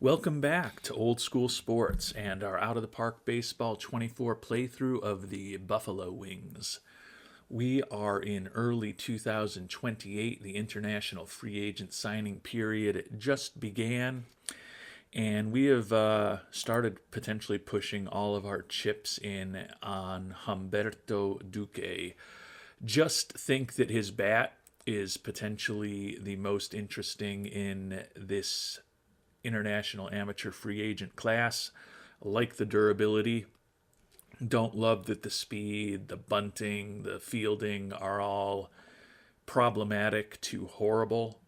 Welcome back to Old School Sports and our Out of the Park Baseball 24 playthrough of the Buffalo Wings. We are in early 2028. The international free agent signing period just began, and we have started potentially pushing all of our chips in on Humberto Duque. Just think that his bat is potentially the most interesting in this international amateur free agent class. Like the durability. Don't love that the speed, the bunting, the fielding are all problematic to horrible.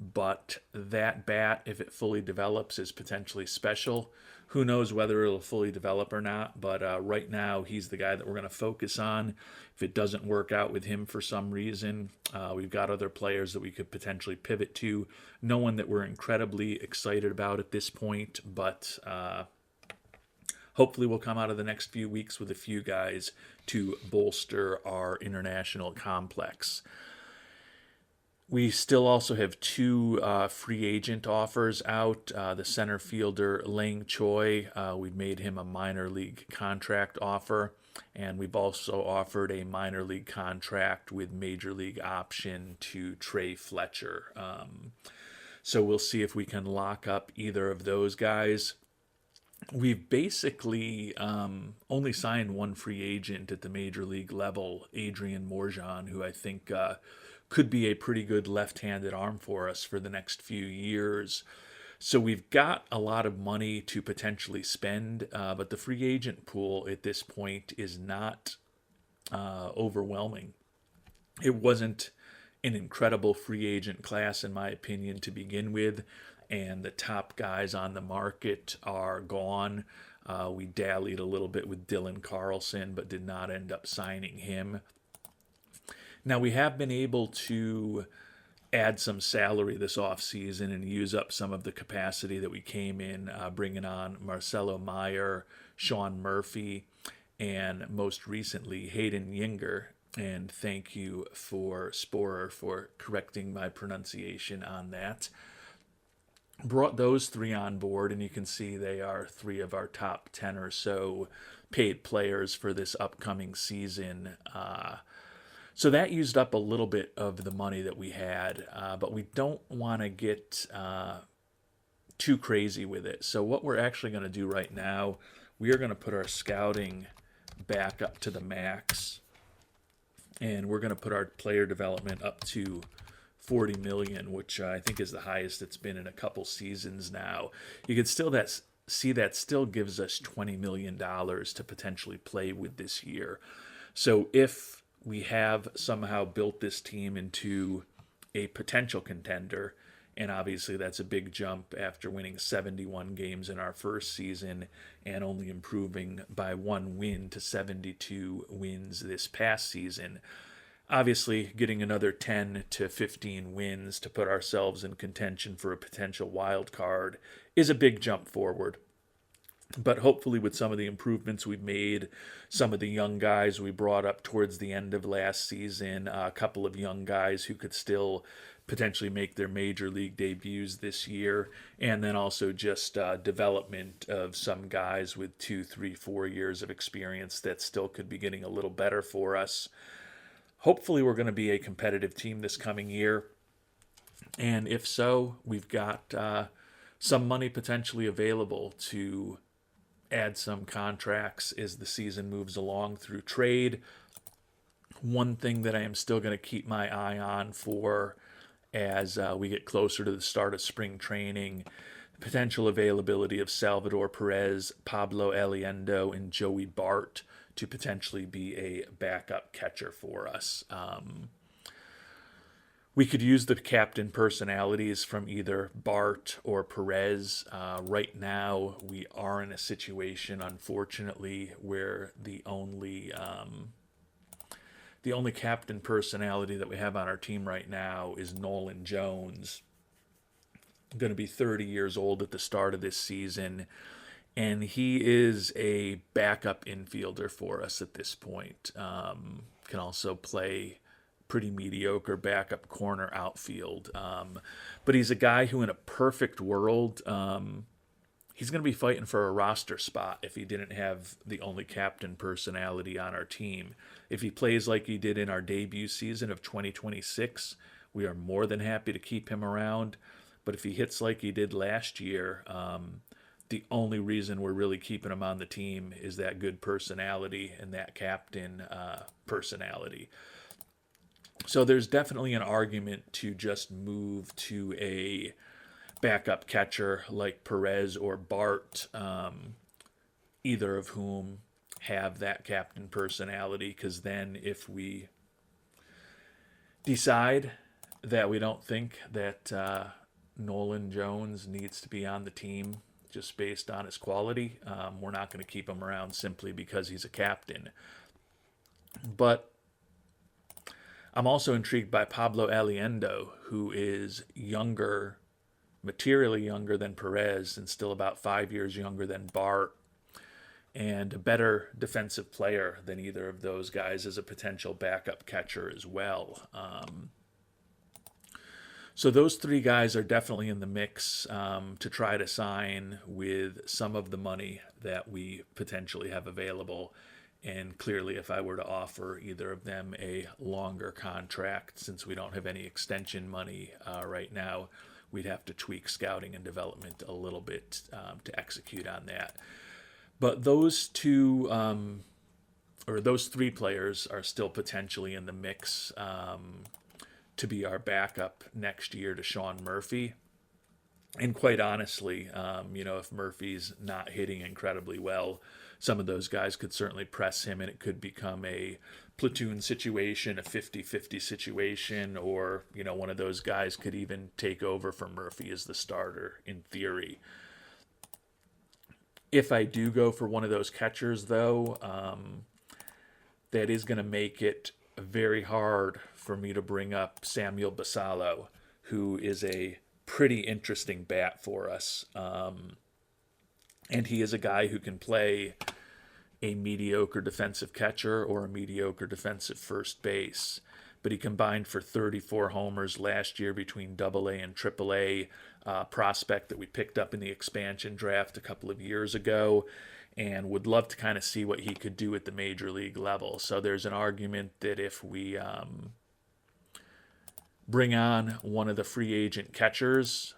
But that bat, if it fully develops, is potentially special. Who knows whether it'll fully develop or not, but right now he's the guy that we're going to focus on. If it doesn't work out with him for some reason, we've got other players that we could potentially pivot to. No one that we're incredibly excited about at this point, but hopefully we'll come out of the next few weeks with a few guys to bolster our international complex. We still also have two free agent offers out. The center fielder Lang Choi, we've made him a minor league contract offer, and we've also offered a minor league contract with major league option to Trey Fletcher. So we'll see if we can lock up either of those guys. We've basically only signed one free agent at the major league level, Adrian Morjan, who I think could be a pretty good left-handed arm for us for the next few years. So we've got a lot of money to potentially spend, but the free agent pool at this point is not overwhelming. It wasn't an incredible free agent class, in my opinion, to begin with, and the top guys on the market are gone. We dallied a little bit with Dylan Carlson, but did not end up signing him. Now, we have been able to add some salary this offseason and use up some of the capacity that we came in, bringing on Marcelo Meyer, Sean Murphy, and most recently Hayden Yinger. And thank you for Sporer for correcting my pronunciation on that. Brought those three on board, and you can see they are three of our top 10 or so paid players for this upcoming season. So that used up a little bit of the money that we had, but we don't want to get too crazy with it. So what we're actually going to do right now, we are going to put our scouting back up to the max, and we're going to put our player development up to 40 million, which I think is the highest it's been in a couple seasons now. You can still see that still gives us $20 million to potentially play with this year. So if we have somehow built this team into a potential contender, and obviously that's a big jump after winning 71 games in our first season and only improving by one win to 72 wins this past season. Obviously, getting another 10 to 15 wins to put ourselves in contention for a potential wild card is a big jump forward. But hopefully with some of the improvements we've made, some of the young guys we brought up towards the end of last season, a couple of young guys who could still potentially make their major league debuts this year, and then also just development of some guys with 2, 3, 4 years of experience that still could be getting a little better for us. Hopefully we're going to be a competitive team this coming year, and if so, we've got some money potentially available to add some contracts as the season moves along through trade. One thing that I am still going to keep my eye on for as we get closer to the start of spring training, the potential availability of Salvador Perez, Pablo Aliendo, and Joey Bart to potentially be a backup catcher for us. We could use the captain personalities from either Bart or Perez. Right now, we are in a situation, unfortunately, where the only captain personality that we have on our team right now is Nolan Jones. Going to be 30 years old at the start of this season, and he is a backup infielder for us at this point. Can also play pretty mediocre backup corner outfield. But he's a guy who, in a perfect world, he's going to be fighting for a roster spot if he didn't have the only captain personality on our team. If he plays like he did in our debut season of 2026, we are more than happy to keep him around. But if he hits like he did last year, the only reason we're really keeping him on the team is that good personality and that captain personality. So there's definitely an argument to just move to a backup catcher like Perez or Bart, either of whom have that captain personality, because then if we decide that we don't think that Nolan Jones needs to be on the team just based on his quality, we're not going to keep him around simply because he's a captain. But I'm also intrigued by Pablo Aliendo, who is younger, materially younger than Perez, and still about 5 years younger than Bart, and a better defensive player than either of those guys as a potential backup catcher as well. So those three guys are definitely in the mix to try to sign with some of the money that we potentially have available. And clearly, if I were to offer either of them a longer contract, since we don't have any extension money right now, we'd have to tweak scouting and development a little bit to execute on that. But those two, or those three players are still potentially in the mix to be our backup next year to Sean Murphy. And quite honestly, if Murphy's not hitting incredibly well, some of those guys could certainly press him, and it could become a platoon situation, a 50-50 situation, or, one of those guys could even take over for Murphy as the starter in theory. If I do go for one of those catchers, though, that is going to make it very hard for me to bring up Samuel Basallo, who is a pretty interesting bat for us. And he is a guy who can play a mediocre defensive catcher or a mediocre defensive first base. But he combined for 34 homers last year between AA and AAA, prospect that we picked up in the expansion draft a couple of years ago, and would love to kind of see what he could do at the major league level. So there's an argument that if we bring on one of the free agent catchers,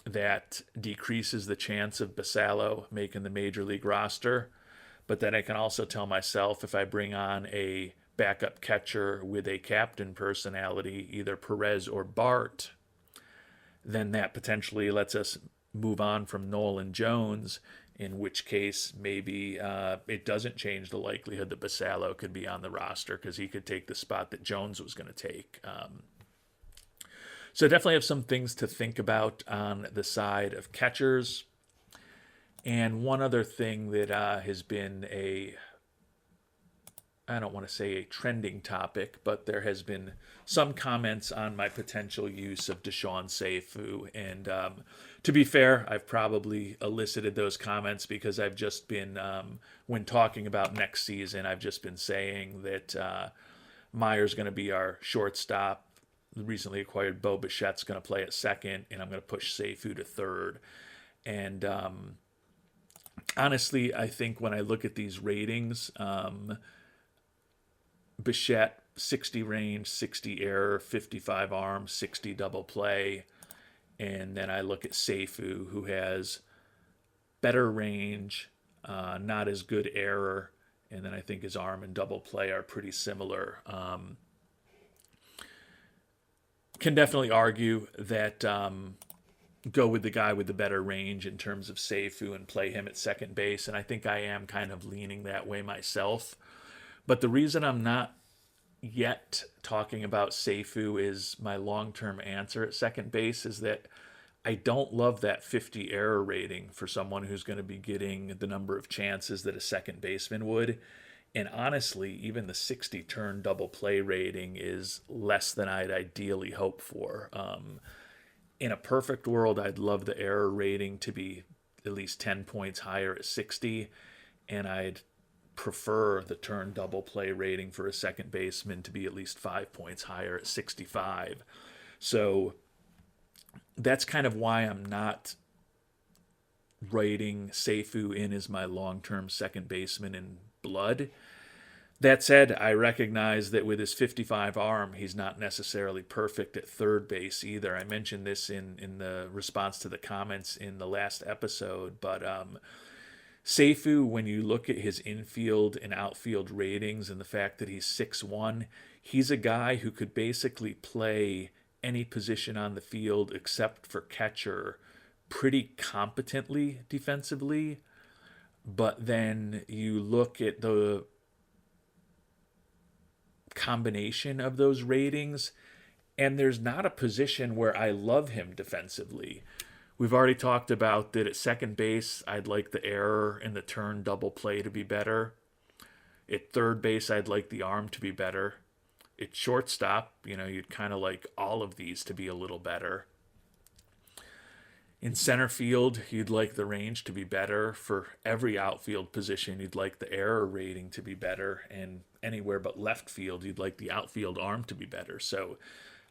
that decreases the chance of Basallo making the major league roster. But then I can also tell myself, if I bring on a backup catcher with a captain personality, either Perez or Bart, then that potentially lets us move on from Nolan Jones, in which case maybe it doesn't change the likelihood that Basallo could be on the roster, because he could take the spot that Jones was going to take. So definitely have some things to think about on the side of catchers. And one other thing that has been I don't want to say a trending topic, but there has been some comments on my potential use of Deshaun Seifu. And to be fair, I've probably elicited those comments because I've just been, when talking about next season, I've just been saying that Meyer's going to be our shortstop. The recently acquired Bo Bichette's going to play at second, and I'm going to push Seifu to third. And honestly, I think when I look at these ratings, Bichette, 60 range, 60 error, 55 arm, 60 double play. And then I look at Seifu, who has better range, not as good error. And then I think his arm and double play are pretty similar. Can definitely argue that go with the guy with the better range in terms of Seifu and play him at second base. And I think I am kind of leaning that way myself. But the reason I'm not yet talking about Seifu is my long-term answer at second base is that I don't love that 50 error rating for someone who's going to be getting the number of chances that a second baseman would. And honestly, even the 60 turn double play rating is less than I'd ideally hope for. In a perfect world, I'd love the error rating to be at least 10 points higher at 60, and I'd prefer the turn double play rating for a second baseman to be at least 5 points higher at 65. So that's kind of why I'm not writing Seifu in as my long-term second baseman in blood. That said, I recognize that with his 55 arm, he's not necessarily perfect at third base either. I mentioned this in the response to the comments in the last episode, but Seifu, when you look at his infield and outfield ratings and the fact that he's 6'1", he's a guy who could basically play any position on the field except for catcher pretty competently defensively. But then you look at the combination of those ratings, and there's not a position where I love him defensively. We've already talked about that at second base, I'd like the error and the turn double play to be better. At third base, I'd like the arm to be better. At shortstop, you'd kind of like all of these to be a little better. In center field, you'd like the range to be better. For every outfield position, you'd like the error rating to be better. And anywhere but left field, you'd like the outfield arm to be better. So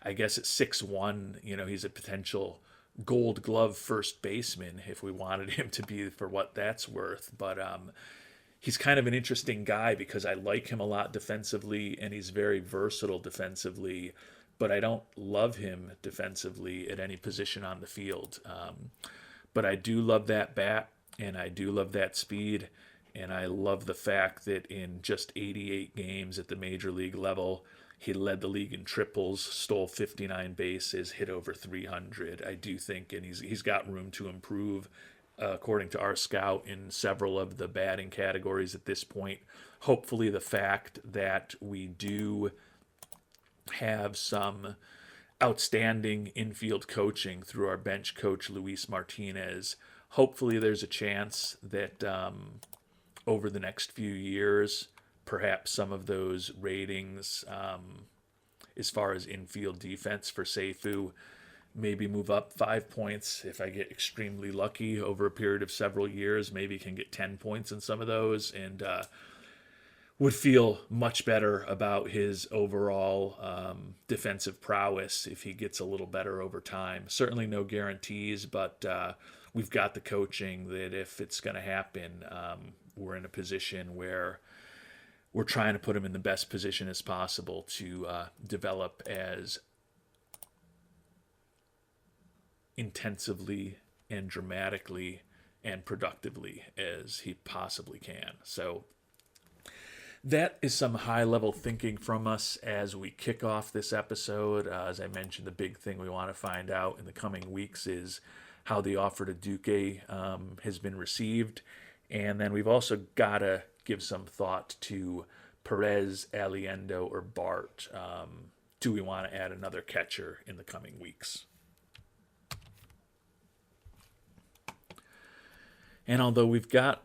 I guess at 6'1", he's a potential gold glove first baseman if we wanted him to be for what that's worth. But he's kind of an interesting guy because I like him a lot defensively, and he's very versatile defensively. But I don't love him defensively at any position on the field. But I do love that bat, and I do love that speed, and I love the fact that in just 88 games at the major league level, he led the league in triples, stole 59 bases, hit over 300. I do think, and he's got room to improve, according to our scout, in several of the batting categories at this point. Hopefully the fact that we do have some outstanding infield coaching through our bench coach, Luis Martinez. Hopefully there's a chance that over the next few years, perhaps some of those ratings as far as infield defense for Seifu maybe move up 5 points. If I get extremely lucky over a period of several years, maybe can get 10 points in some of those, and would feel much better about his overall defensive prowess if he gets a little better over time. Certainly no guarantees, but we've got the coaching that if it's going to happen, we're in a position where we're trying to put him in the best position as possible to develop as intensively and dramatically and productively as he possibly can. So that is some high-level thinking from us as we kick off this episode. As I mentioned, the big thing we want to find out in the coming weeks is how the offer to Duque has been received. And then we've also got to give some thought to Perez, Aliendo, or Bart. Do we want to add another catcher in the coming weeks? And although we've got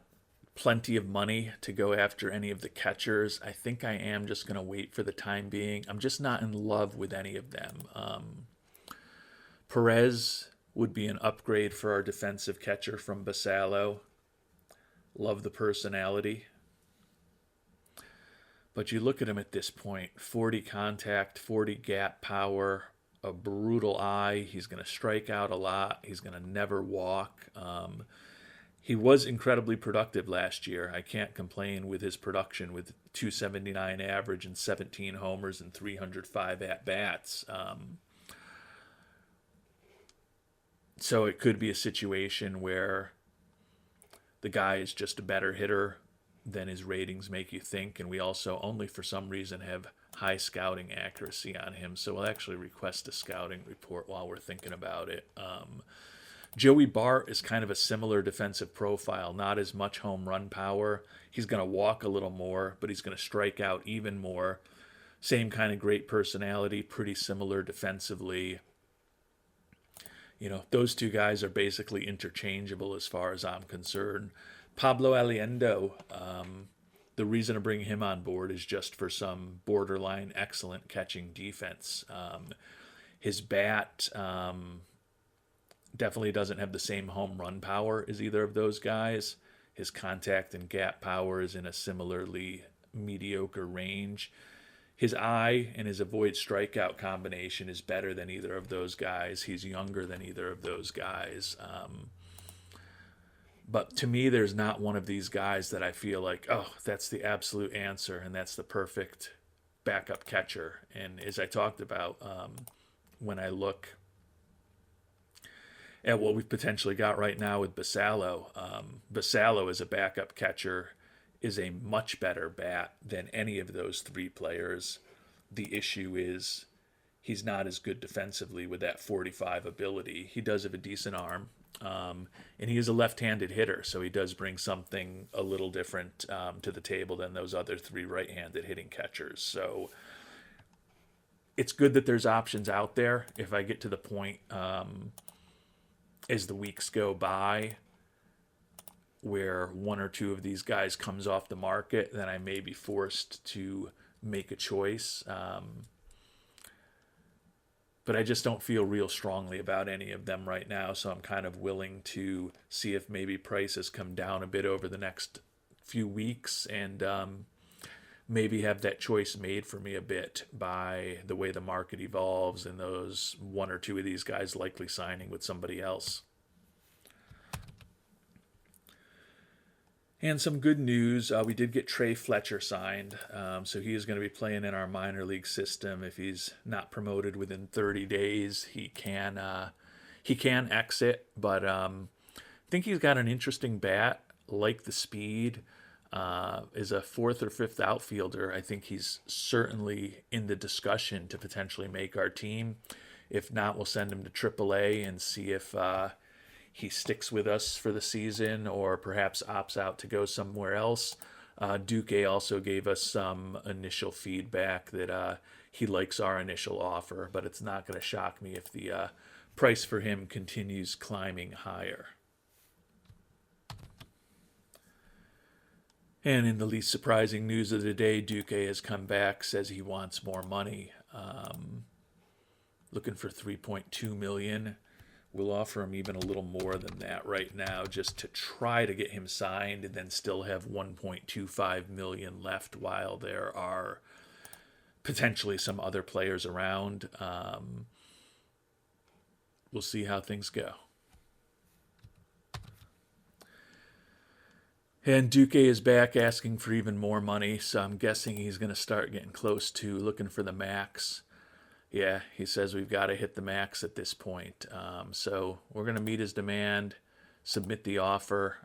plenty of money to go after any of the catchers, I think I am just going to wait for the time being. I'm just not in love with any of them. Perez would be an upgrade for our defensive catcher from Basallo. Love the personality. But you look at him at this point, 40 contact, 40 gap power, a brutal eye. He's going to strike out a lot. He's going to never walk. He was incredibly productive last year. I can't complain with his production with 279 average and 17 homers and 305 at-bats. So it could be a situation where the guy is just a better hitter than his ratings make you think, and we also only for some reason have high scouting accuracy on him. So we'll actually request a scouting report while we're thinking about it. Joey Bart is kind of a similar defensive profile, not as much home run power. He's going to walk a little more, but he's going to strike out even more. Same kind of great personality, pretty similar defensively. Those two guys are basically interchangeable as far as I'm concerned. Pablo Aliendo, the reason to bring him on board is just for some borderline excellent catching defense. His bat definitely doesn't have the same home run power as either of those guys. His contact and gap power is in a similarly mediocre range. His eye and his avoid strikeout combination is better than either of those guys. He's younger than either of those guys. But to me, there's not one of these guys that I feel like, oh, that's the absolute answer and that's the perfect backup catcher. And as I talked about, when I look at what we've potentially got right now with Basallo, Basallo as a backup catcher is a much better bat than any of those three players. The issue is he's not as good defensively with that 45 ability. He does have a decent arm, and he is a left-handed hitter, so he does bring something a little different to the table than those other three right-handed hitting catchers. So it's good that there's options out there. If I get to the point as the weeks go by where one or two of these guys comes off the market, then I may be forced to make a choice. But I just don't feel real strongly about any of them right now, so I'm kind of willing to see if maybe prices come down a bit over the next few weeks and maybe have that choice made for me a bit by the way the market evolves and those one or two of these guys likely signing with somebody else. And some good news, we did get Trey Fletcher signed, so he is going to be playing in our minor league system. If he's not promoted within 30 days, he can exit, but I think he's got an interesting bat, like the speed. As a fourth or fifth outfielder, I think he's certainly in the discussion to potentially make our team. If not, we'll send him to AAA and see if he sticks with us for the season or perhaps opts out to go somewhere else. Duque also gave us some initial feedback that he likes our initial offer, but it's not going to shock me if the price for him continues climbing higher. And in the least surprising news of the day, Duque has come back, says he wants more money, looking for $3.2 million. We'll offer him even a little more than that right now just to try to get him signed and then still have $1.25 million left while there are potentially some other players around. We'll see how things go. And Duque is back asking for even more money, so I'm guessing he's going to start getting close to looking for the max. Yeah, he says we've got to hit the max at this point. So we're going to meet his demand, submit the offer.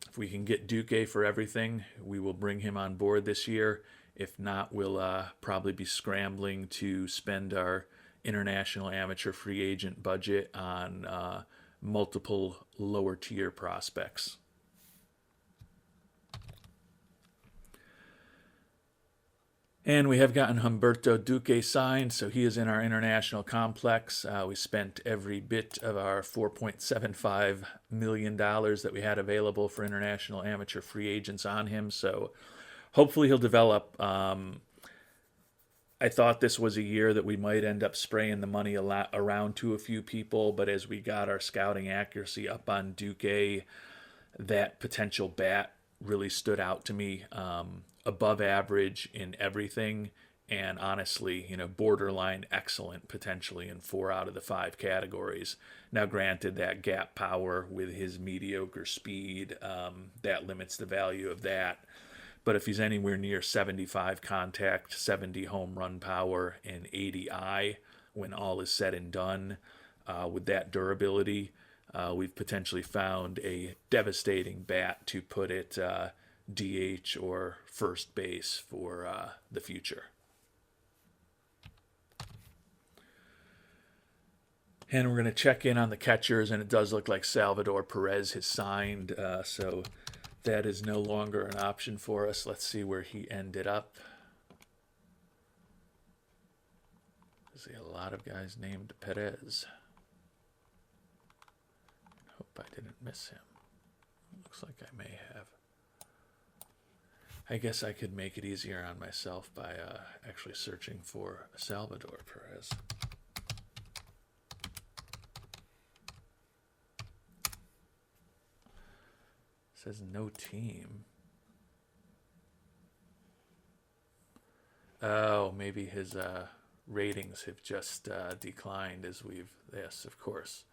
If we can get Duque for everything, we will bring him on board this year. If not, we'll probably be scrambling to spend our international amateur free agent budget on multiple lower tier prospects. And we have gotten Humberto Duque signed, so he is in our international complex. We spent every bit of our $4.75 million that we had available for international amateur free agents on him, so hopefully he'll develop. I thought this was a year that we might end up spraying the money a lot around to a few people, but as we got our scouting accuracy up on Duque, that potential bat really stood out to me. Above average in everything, and honestly, borderline excellent potentially in 4 out of the 5 categories. Now, granted, that gap power with his mediocre speed, that limits the value of that. But if he's anywhere near 75 contact, 70 home run power, and 80 eye, when all is said and done, with that durability, we've potentially found a devastating bat to put it DH or first base for the future. And we're going to check in on the catchers, and it does look like Salvador Perez has signed, so that is no longer an option for us. Let's see where he ended up. I see a lot of guys named Perez. Hope I didn't miss him. Looks like I may have. I guess I could make it easier on myself by actually searching for Salvador Perez. It says no team. Oh, maybe his ratings have just declined as we've... Yes, of course.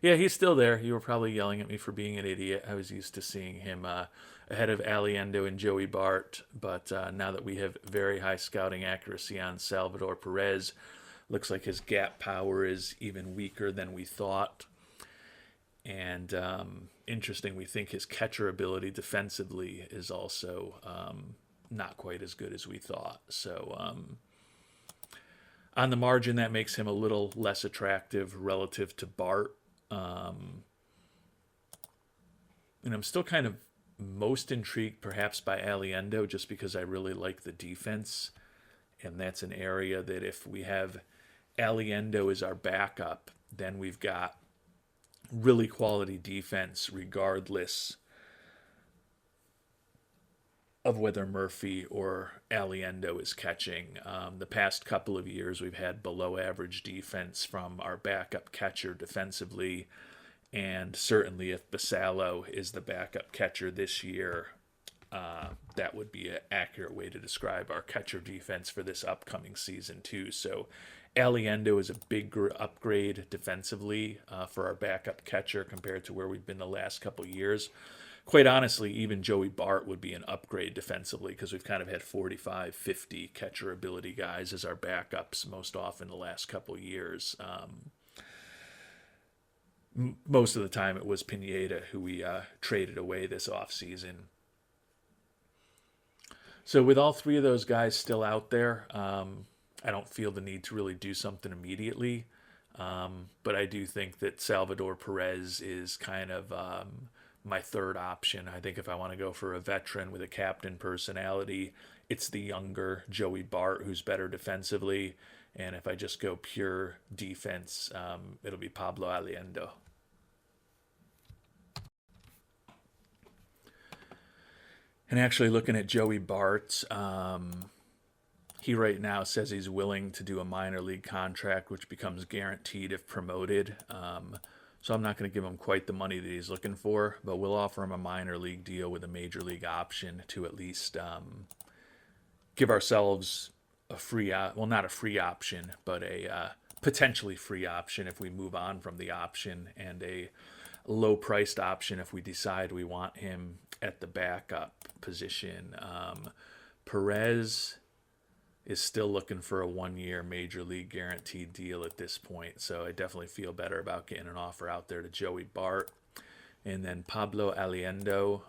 Yeah, he's still there. You were probably yelling at me for being an idiot. I was used to seeing him ahead of Aliendo and Joey Bart, but now that we have very high scouting accuracy on Salvador Perez, looks like his gap power is even weaker than we thought. And interesting, we think his catcher ability defensively is also not quite as good as we thought. So on the margin, that makes him a little less attractive relative to Bart. And I'm still kind of most intrigued perhaps by Aliendo just because I really like the defense. And that's an area that if we have Aliendo as our backup, then we've got really quality defense regardless of whether Murphy or Aliendo is catching. The past couple of years, we've had below average defense from our backup catcher defensively. And certainly if Basallo is the backup catcher this year, that would be an accurate way to describe our catcher defense for this upcoming season too. So Aliendo is a big upgrade defensively for our backup catcher compared to where we've been the last couple of years. Quite honestly, even Joey Bart would be an upgrade defensively because we've kind of had 45, 50 catcher ability guys as our backups most often the last couple of years. Most of the time it was Pineda who we traded away this offseason. So with all three of those guys still out there, I don't feel the need to really do something immediately. But I do think that Salvador Perez is kind of my third option. I think if I want to go for a veteran with a captain personality, it's the younger Joey Bart who's better defensively. And if I just go pure defense, it'll be Pablo Aliendo. And actually looking at Joey Bart, he right now says he's willing to do a minor league contract, which becomes guaranteed if promoted. So I'm not going to give him quite the money that he's looking for, but we'll offer him a minor league deal with a major league option to at least give ourselves a free, well, not a free option, but a potentially free option if we move on from the option, and a low-priced option if we decide we want him at the backup position. Perez is still looking for a 1-year major league guaranteed deal at this point, so I definitely feel better about getting an offer out there to Joey Bart. And then Pablo Aliendo,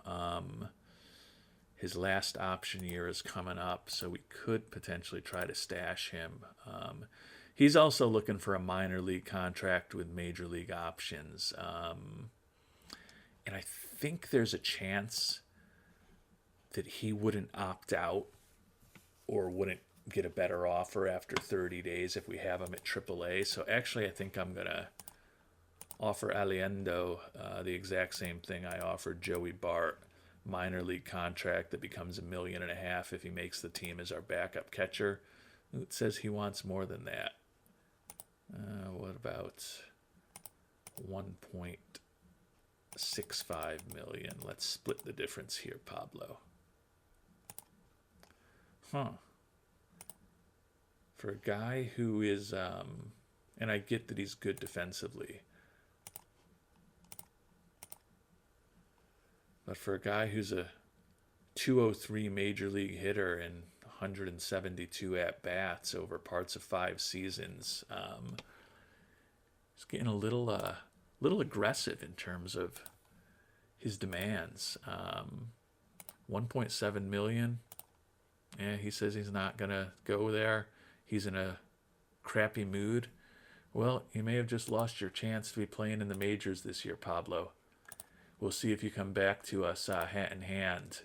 his last option year is coming up, so we could potentially try to stash him. He's also looking for a minor league contract with major league options. And I think there's a chance that he wouldn't opt out or wouldn't get a better offer after 30 days if we have him at AAA. So actually, I think I'm going to offer Aliendo the exact same thing I offered Joey Bart. Minor league contract that becomes $1.5 million if he makes the team as our backup catcher. It says he wants more than that. What about 1.65 million? Let's split the difference here, Pablo. For a guy who is, and I get that he's good defensively, but for a guy who's a 203 major league hitter and 172 at-bats over parts of 5 seasons, he's getting a little aggressive in terms of his demands. 1.7 million. Yeah, he says he's not going to go there. He's in a crappy mood. Well, you may have just lost your chance to be playing in the majors this year, Pablo. We'll see if you come back to us hat in hand.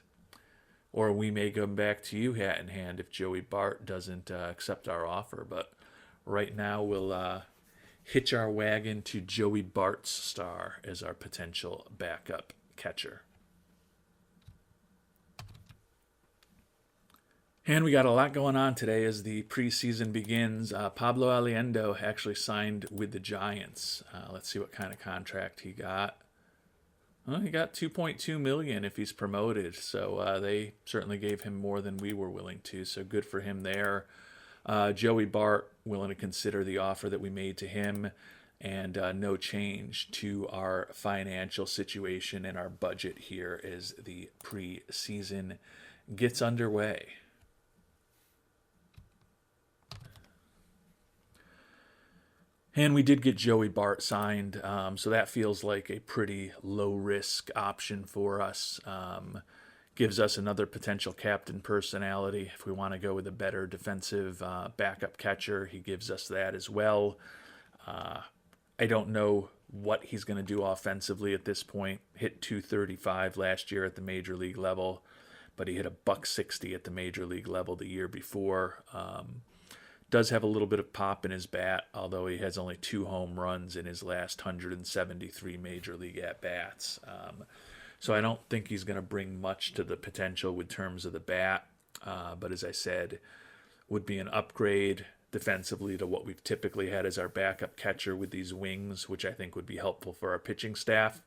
Or we may come back to you hat in hand if Joey Bart doesn't accept our offer. But right now we'll hitch our wagon to Joey Bart's star as our potential backup catcher. And we got a lot going on today as the preseason begins. Pablo Aliendo actually signed with the Giants. Let's see what kind of contract he got. Well, he got $2.2 million if he's promoted, so they certainly gave him more than we were willing to, so good for him there. Joey Bart willing to consider the offer that we made to him. and no change to our financial situation and our budget here as the preseason gets underway. And we did get Joey Bart signed, so that feels like a pretty low risk option for us. Gives us another potential captain personality. If we want to go with a better defensive backup catcher, he gives us that as well. I don't know what he's going to do offensively at this point. Hit 235 last year at the major league level, but he hit a buck 60 at the major league level the year before. Does have a little bit of pop in his bat, although he has only 2 home runs in his last 173 major league at-bats. So I don't think he's going to bring much to the potential with terms of the bat. But as I said, would be an upgrade defensively to what we've typically had as our backup catcher with these wings, which I think would be helpful for our pitching staff.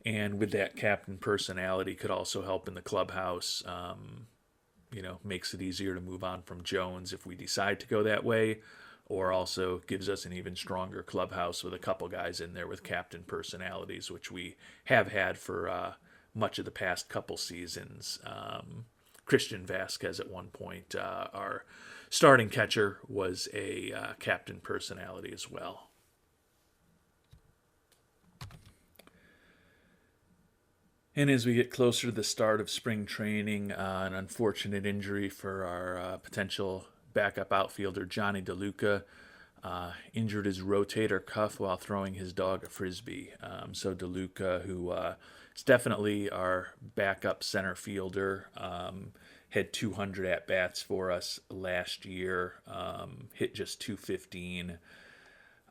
And with that captain personality, could also help in the clubhouse. Makes it easier to move on from Jones if we decide to go that way, or also gives us an even stronger clubhouse with a couple guys in there with captain personalities, which we have had for much of the past couple seasons. Christian Vasquez at one point, our starting catcher, was a captain personality as well. And as we get closer to the start of spring training, an unfortunate injury for our potential backup outfielder, Johnny DeLuca, injured his rotator cuff while throwing his dog a frisbee. So DeLuca, who is definitely our backup center fielder, had 200 at-bats for us last year, hit just 215.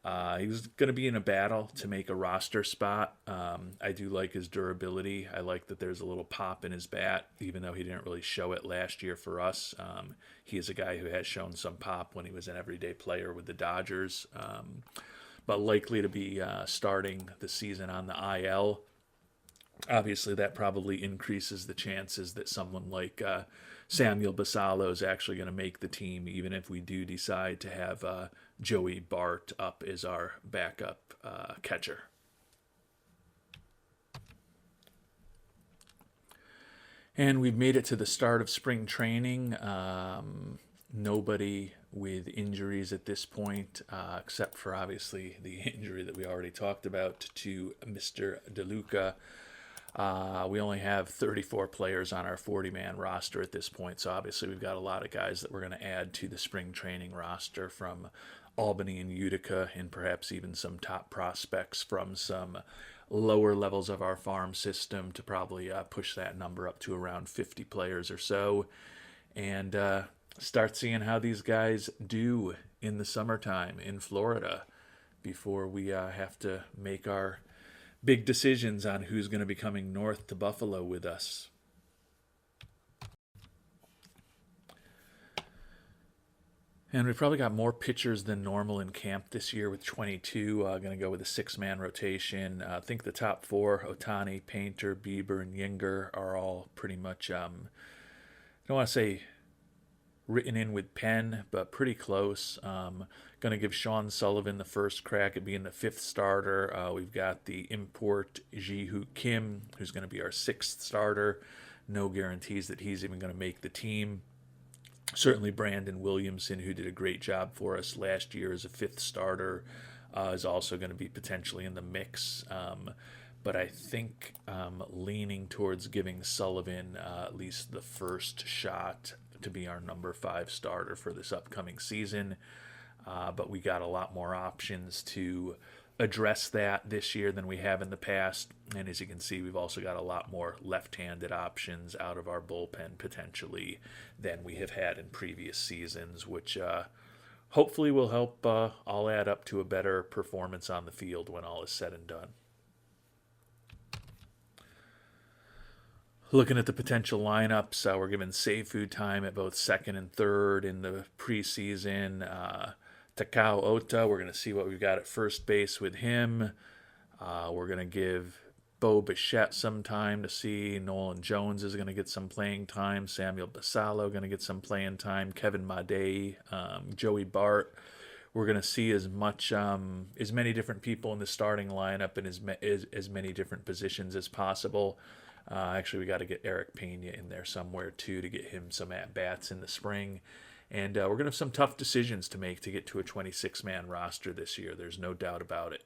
He was going to be in a battle to make a roster spot. I do like his durability. I like that there's a little pop in his bat, even though he didn't really show it last year for us. He is a guy who has shown some pop when he was an everyday player with the Dodgers, but likely to be starting the season on the IL. Obviously, that probably increases the chances that someone like Samuel Basallo is actually going to make the team, even if we do decide to have Joey Bart up as our backup catcher. And we've made it to the start of spring training. Nobody with injuries at this point, except for obviously the injury that we already talked about to Mr. DeLuca. We only have 34 players on our 40-man roster at this point, so obviously we've got a lot of guys that we're going to add to the spring training roster from Albany and Utica, and perhaps even some top prospects from some lower levels of our farm system to probably push that number up to around 50 players or so, and start seeing how these guys do in the summertime in Florida before we have to make our big decisions on who's going to be coming north to Buffalo with us. And we probably got more pitchers than normal in camp this year with 22. Going to go with a 6-man rotation. I think the top 4, Ohtani, Painter, Bieber, and Yinger, are all pretty much, I don't want to say written in with pen, but pretty close. Going to give Sean Sullivan the first crack at being the 5th starter. We've got the import Ji-Hoot Kim, who's going to be our 6th starter. No guarantees that he's even going to make the team. Certainly Brandon Williamson, who did a great job for us last year as a 5th starter, is also going to be potentially in the mix. But I think I'm leaning towards giving Sullivan at least the first shot to be our number 5 starter for this upcoming season. But we got a lot more options to address that this year than we have in the past. And as you can see, we've also got a lot more left-handed options out of our bullpen potentially than we have had in previous seasons, which hopefully will help all add up to a better performance on the field when all is said and done. Looking at the potential lineups, we're given save food time at both 2nd and 3rd in the preseason. Takao Ota, we're going to see what we've got at first base with him. We're going to give Bo Bichette some time to see. Nolan Jones is going to get some playing time. Samuel Basallo going to get some playing time. Kevin Madey, Joey Bart. we're going to see as many different people in the starting lineup and as many different positions as possible. Actually, we got to get Eric Pena in there somewhere too to get him some at bats in the spring. And we're going to have some tough decisions to make to get to a 26-man roster this year. There's no doubt about it.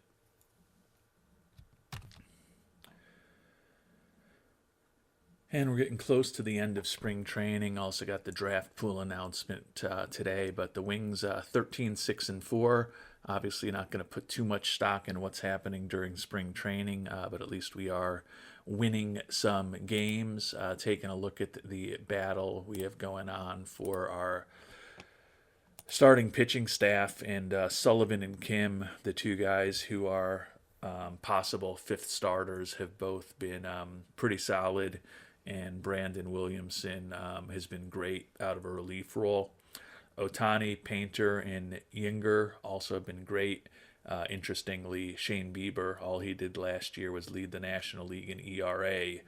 And we're getting close to the end of spring training. Also got the draft pool announcement today. But the Wings 13-6-4. Obviously not going to put too much stock in what's happening during spring training. But at least we are winning some games. Taking a look at the battle we have going on for our starting pitching staff. And Sullivan and Kim, the two guys who are possible fifth starters, have both been pretty solid. And Brandon Williamson has been great out of a relief role. Ohtani, Painter, and Yinger also have been great. Interestingly, Shane Bieber, all he did last year was lead the National League in ERA,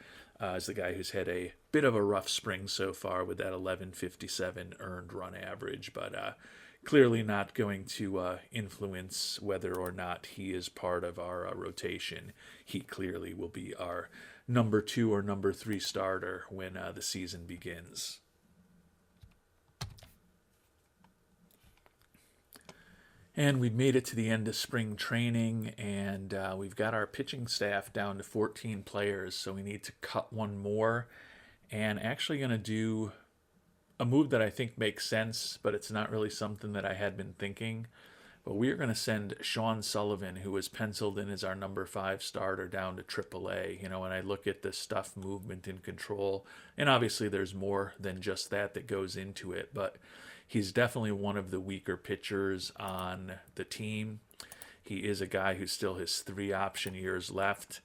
as the guy who's had a bit of a rough spring so far with that 11.57 earned run average, but clearly not going to influence whether or not he is part of our rotation. He clearly will be our number 2 or number 3 starter when the season begins. And we've made it to the end of spring training, and we've got our pitching staff down to 14 players, so we need to cut one more. And actually going to do a move that I think makes sense, but it's not really something that I had been thinking. But we are going to send Sean Sullivan, who was penciled in as our number 5 starter, down to AAA. You know, when I look at the stuff, movement, and control, and obviously there's more than just that goes into it, but he's definitely one of the weaker pitchers on the team. He is a guy who still has 3 option years left.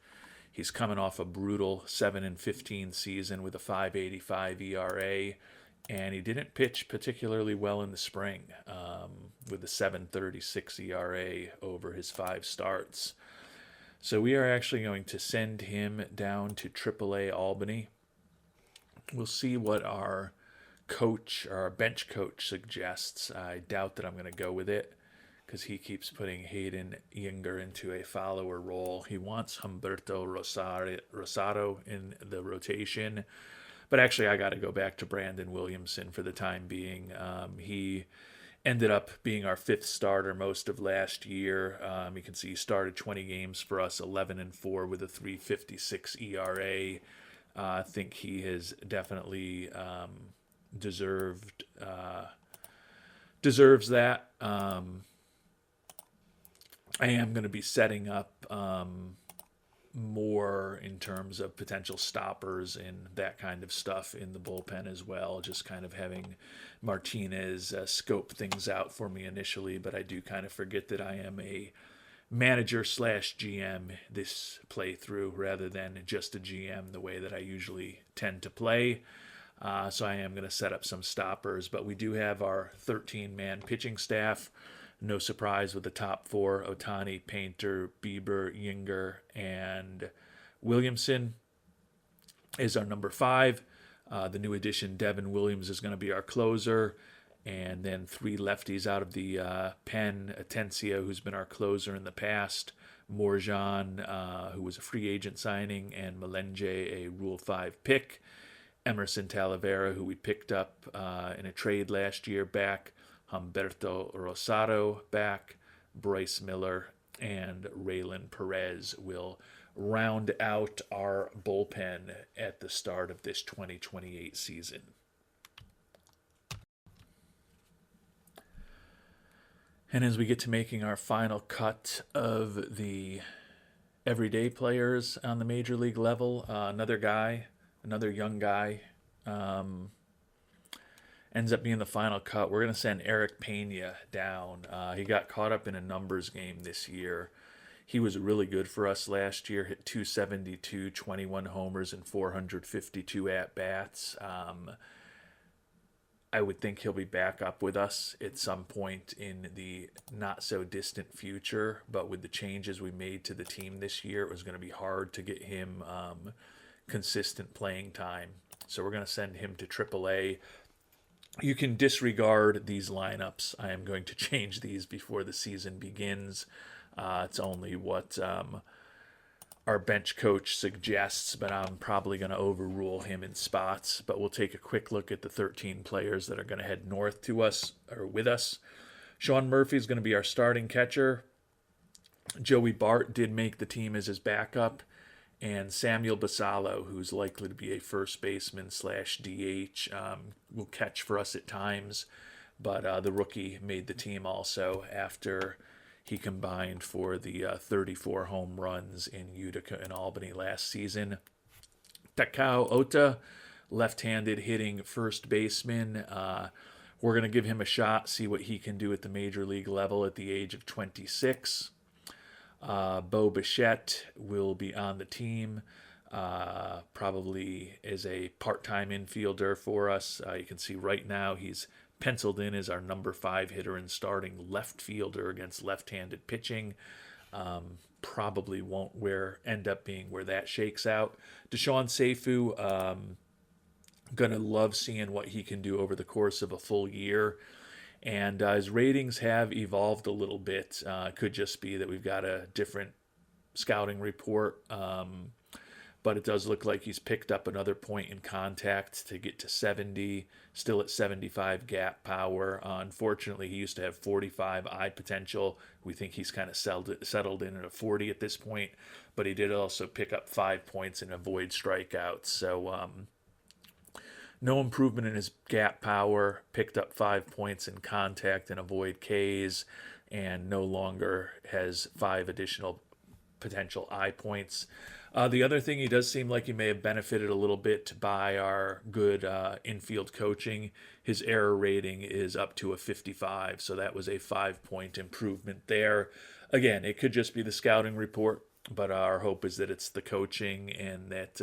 He's coming off a brutal 7-15 season with a 5.85 ERA. And he didn't pitch particularly well in the spring with a 7.36 ERA over his 5 starts. So we are actually going to send him down to AAA Albany. We'll see what our coach, our bench coach, suggests. I doubt that I'm going to go with it because he keeps putting Hayden Yinger into a follower role. He wants Humberto Rosado in the rotation. But actually, I got to go back to Brandon Williamson for the time being. He ended up being our 5th starter most of last year. You can see he started 20 games for us, 11-4 with a 3.56 ERA. I think he has definitely deserves that. I am going to be setting up more in terms of potential stoppers and that kind of stuff in the bullpen as well, just kind of having Martinez scope things out for me initially, but I do kind of forget that I am a manager/GM this playthrough rather than just a GM the way that I usually tend to play. So I am going to set up some stoppers, but we do have our 13-man pitching staff. No surprise with the top 4, Ohtani, Painter, Bieber, Yinger, and Williamson is our number 5. The new addition, Devin Williams, is going to be our closer. And then 3 lefties out of the pen, Atencio, who's been our closer in the past, Morjan, who was a free agent signing, and Melenge, a Rule 5 pick, Emerson Talavera, who we picked up in a trade last year, back, Humberto Rosado back, Bryce Miller, and Raylan Perez will round out our bullpen at the start of this 2028 season. And as we get to making our final cut of the everyday players on the major league level, another young guy, ends up being the final cut. We're going to send Eric Pena down. He got caught up in a numbers game this year. He was really good for us last year, hit 272, 21 homers, and 452 at-bats. I would think he'll be back up with us at some point in the not-so-distant future, but with the changes we made to the team this year, it was going to be hard to get him consistent playing time. So we're going to send him to AAA. You can disregard these lineups. I am going to change these before the season begins. It's only what our bench coach suggests, but I'm probably going to overrule him in spots. But we'll take a quick look at the 13 players that are going to head north to us or with us. Sean Murphy is going to be our starting catcher. Joey Bart did make the team as his backup. And Samuel Basallo, who's likely to be a first baseman slash DH, will catch for us at times. But the rookie made the team also after he combined for the 34 home runs in Utica and Albany last season. Takao Ota, left-handed hitting first baseman. We're going to give him a shot, see what he can do at the major league level at the age of 26. Bo Bichette will be on the team, probably as a part-time infielder for us. You can see right now he's penciled in as our number 5 hitter and starting left fielder against left-handed pitching. Probably won't end up being where that shakes out. Deshaun Seifu, gonna love seeing what he can do over the course of a full year. And his ratings have evolved a little bit. It could just be that we've got a different scouting report. But it does look like he's picked up another point in contact to get to 70, still at 75 gap power. Unfortunately, he used to have 45 eye potential. We think he's kind of settled in at a 40 at this point. But he did also pick up 5 points and avoid strikeouts. So no improvement in his gap power, picked up 5 points in contact and avoid Ks, and no longer has 5 additional potential eye points. The other thing, he does seem like he may have benefited a little bit by our good infield coaching. His error rating is up to a 55, so that was a 5-point improvement there. Again, it could just be the scouting report, but our hope is that it's the coaching and that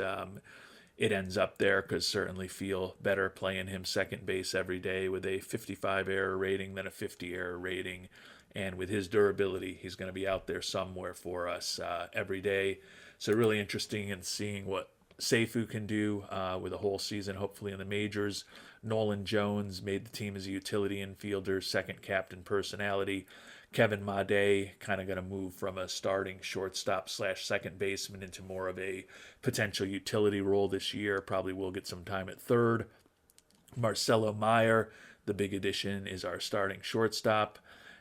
it ends up there, because certainly feel better playing him second base every day with a 55 error rating than a 50 error rating. And with his durability, he's going to be out there somewhere for us every day. So really interesting in seeing what Seifu can do with a whole season, hopefully in the majors. Nolan Jones made the team as a utility infielder, second captain personality. Kevin Made kind of going to move from a starting shortstop slash second baseman into more of a potential utility role this year. Probably will get some time at third. Marcelo Meyer, the big addition, is our starting shortstop.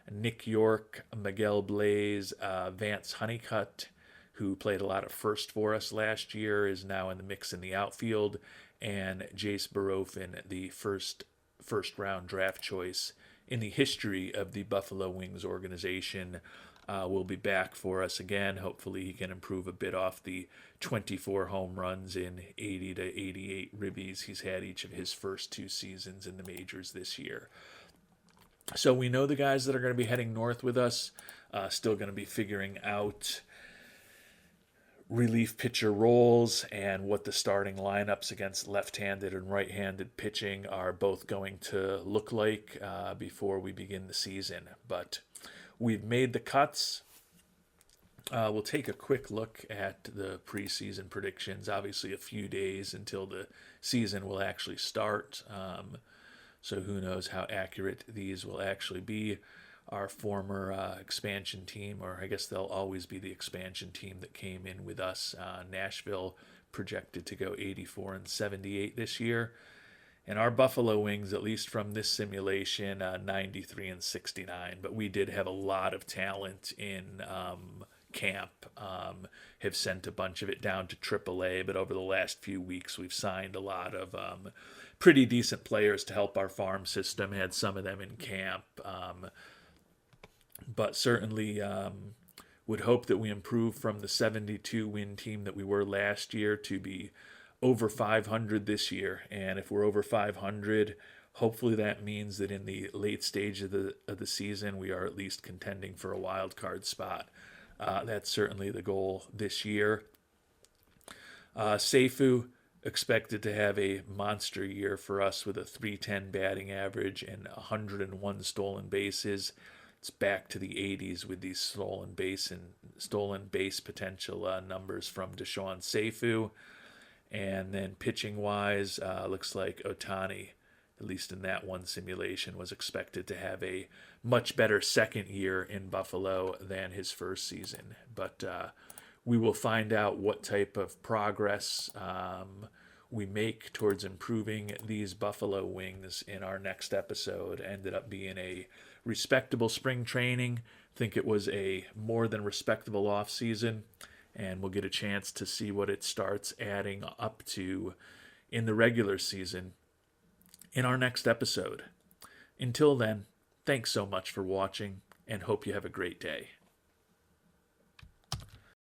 Nick York, Miguel Blaze, Vance Honeycutt, who played a lot of first for us last year, is now in the mix in the outfield. And Jace Barofin, the first round draft choice in the history of the Buffalo Wings organization, will be back for us again. Hopefully he can improve a bit off the 24 home runs in 80 to 88 ribbies he's had each of his first 2 seasons in the majors this year. So we know the guys that are going to be heading north with us, still going to be figuring out relief pitcher roles and what the starting lineups against left-handed and right-handed pitching are both going to look like before we begin the season. But we've made the cuts. We'll take a quick look at the preseason predictions. Obviously, a few days until the season will actually start. So who knows how accurate these will actually be. Our former expansion team, or I guess they'll always be the expansion team that came in with us, Nashville, projected to go 84 and 78 this year. And our Buffalo Wings, at least from this simulation, 93 and 69. But we did have a lot of talent in camp, have sent a bunch of it down to AAA. But over the last few weeks, we've signed a lot of pretty decent players to help our farm system, had some of them in camp. But certainly would hope that we improve from the 72-win team that we were last year to be over 500 this year. And if we're over 500, hopefully that means that in the late stage of the season, we are at least contending for a wild card spot. That's certainly the goal this year. Seifu expected to have a monster year for us with a .310 batting average and 101 stolen bases. It's back to the 80s with these stolen base potential numbers from Deshaun Seifu. And then pitching wise, looks like Otani at least in that one simulation, was expected to have a much better second year in Buffalo than his first season. But we will find out what type of progress we make towards improving these Buffalo Wings in our next episode. Ended up being a respectable spring training. Think it was a more than respectable offseason, and we'll get a chance to see what it starts adding up to in the regular season in our next episode. Until then, thanks so much for watching, and hope you have a great day.